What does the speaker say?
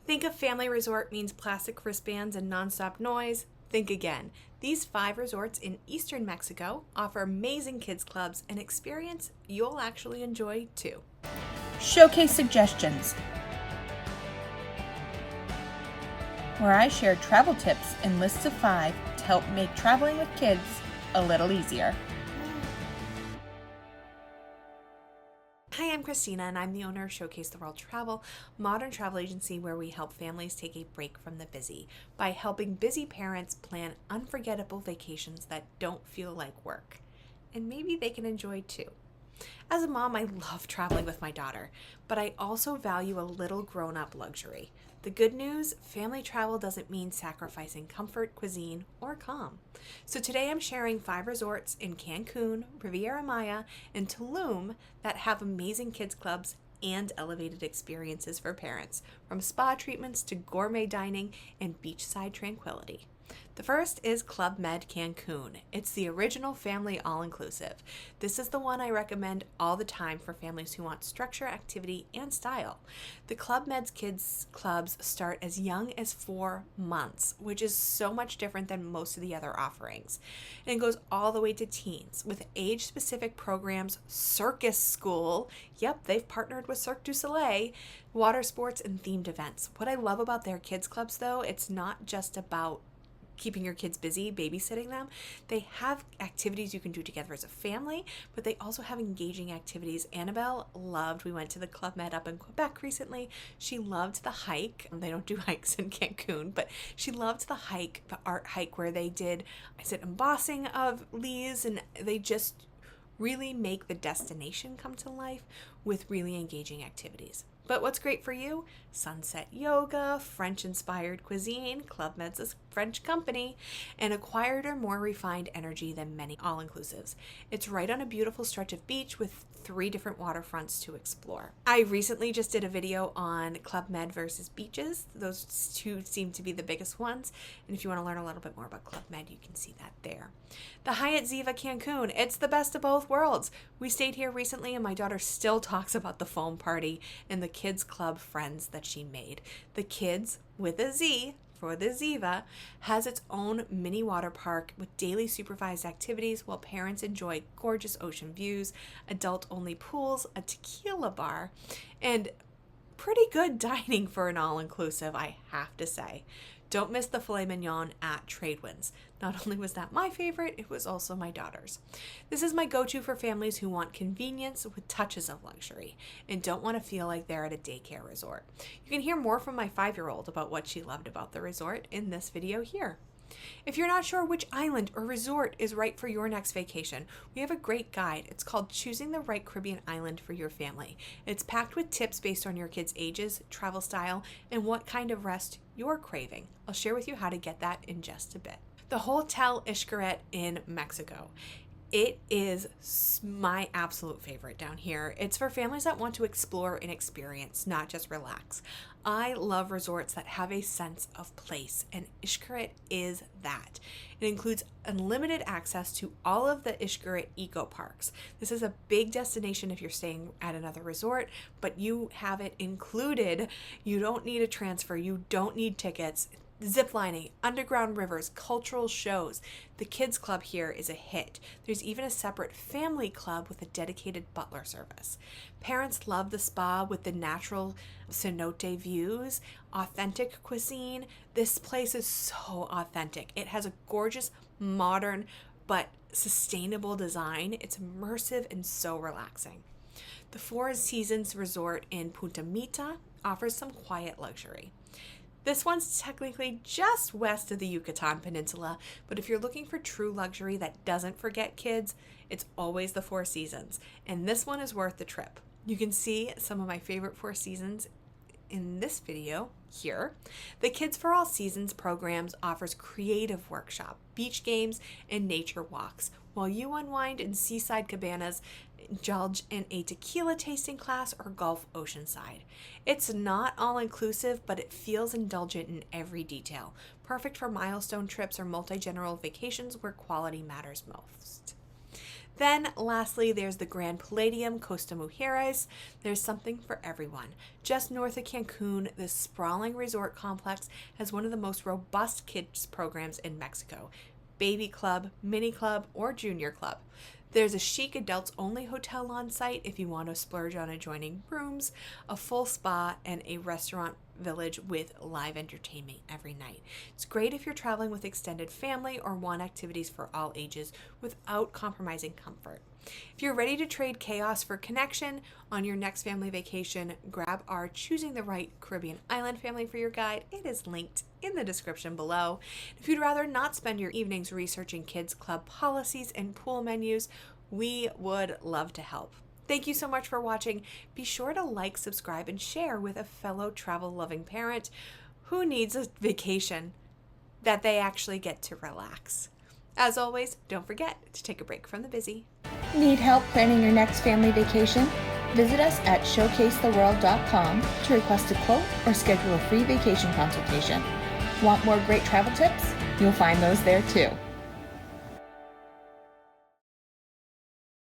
Think a family resort means plastic wristbands and nonstop noise? Think again. These 5 resorts in eastern Mexico offer amazing kids clubs, an experience you'll actually enjoy too. Showcase suggestions, where I share travel tips and lists of 5 to help make traveling with kids a little easier. Hi, I'm Christina, and I'm the owner of Showcase the World Travel, modern travel agency where we help families take a break from the busy by helping busy parents plan unforgettable vacations that don't feel like work. And maybe they can enjoy too. As a mom, I love traveling with my daughter, but I also value a little grown-up luxury. The good news, family travel doesn't mean sacrificing comfort, cuisine, or calm. So today I'm sharing 5 resorts in Cancun, Riviera Maya, and Tulum that have amazing kids clubs and elevated experiences for parents, from spa treatments to gourmet dining and beachside tranquility. The first is Club Med Cancun. It's the original family all-inclusive. This is the one I recommend all the time for families who want structure, activity, and style. The Club Med's kids clubs start as young as 4 months, which is so much different than most of the other offerings. And it goes all the way to teens with age-specific programs, circus school. Yep, they've partnered with Cirque du Soleil, water sports, and themed events. What I love about their kids clubs, though, it's not just about keeping your kids busy, babysitting them. They have activities you can do together as a family, but they also have engaging activities. Annabelle loved, we went to the Club Med up in Quebec recently. She loved the hike. They don't do hikes in Cancun, but she loved the hike, the art hike where they did, embossing of leaves, and they just really make the destination come to life with really engaging activities. But what's great for you? Sunset yoga, French-inspired cuisine, Club Med's a French company, and a quieter, more refined energy than many all-inclusives. It's right on a beautiful stretch of beach with 3 different waterfronts to explore. I recently just did a video on Club Med versus beaches. Those 2 seem to be the biggest ones. And if you want to learn a little bit more about Club Med, you can see that there. The Hyatt Ziva Cancun. It's the best of both worlds. We stayed here recently and my daughter still talks about the foam party and the kids club friends that she made. The kids, with a Z for the Ziva, has its own mini water park with daily supervised activities while parents enjoy gorgeous ocean views, adult-only pools, a tequila bar, and pretty good dining for an all-inclusive, I have to say. Don't miss the filet mignon at Tradewinds. Not only was that my favorite, it was also my daughter's. This is my go-to for families who want convenience with touches of luxury and don't want to feel like they're at a daycare resort. You can hear more from my 5-year-old about what she loved about the resort in this video here. If you're not sure which island or resort is right for your next vacation, we have a great guide. It's called Choosing the Right Caribbean Island for Your Family. It's packed with tips based on your kids' ages, travel style, and what kind of rest you're craving. I'll share with you how to get that in just a bit. The Hotel Xcaret in Mexico. It is my absolute favorite down here. It's for families that want to explore and experience, not just relax. I love resorts that have a sense of place, and Xcaret is that. It includes unlimited access to all of the Xcaret eco parks. This is a big destination if you're staying at another resort, but you have it included. You don't need a transfer. You don't need tickets. Ziplining, underground rivers, cultural shows. The kids club here is a hit. There's even a separate family club with a dedicated butler service. Parents love the spa with the natural cenote views, authentic cuisine. This place is so authentic. It has a gorgeous, modern, but sustainable design. It's immersive and so relaxing. The 4 Seasons Resort in Punta Mita offers some quiet luxury. This one's technically just west of the Yucatan Peninsula, but if you're looking for true luxury that doesn't forget kids, it's always the 4 Seasons, and this one is worth the trip. You can see some of my favorite 4 Seasons in this video here. The Kids for All Seasons programs offers creative workshop, beach games, and nature walks, while you unwind in seaside cabanas, indulge in a tequila tasting class, or golf oceanside. It's not all-inclusive, but it feels indulgent in every detail. Perfect for milestone trips or multi-general vacations where quality matters most. Then lastly, there's the Grand Palladium, Costa Mujeres. There's something for everyone. Just north of Cancun, this sprawling resort complex has one of the most robust kids programs in Mexico. Baby club, mini club, or junior club. There's a chic adults-only hotel on site if you want to splurge on adjoining rooms, a full spa, and a restaurant village with live entertainment every night. It's great if you're traveling with extended family or want activities for all ages without compromising comfort. If you're ready to trade chaos for connection on your next family vacation, grab our Choosing the Right Caribbean Island Family for Your Guide. It is linked in the description below. If you'd rather not spend your evenings researching kids' club policies and pool menus, we would love to help. Thank you so much for watching. Be sure to like, subscribe, and share with a fellow travel-loving parent who needs a vacation that they actually get to relax. As always, don't forget to take a break from the busy. Need help planning your next family vacation? Visit us at showcasetheworld.com to request a quote or schedule a free vacation consultation. Want more great travel tips? You'll find those there too.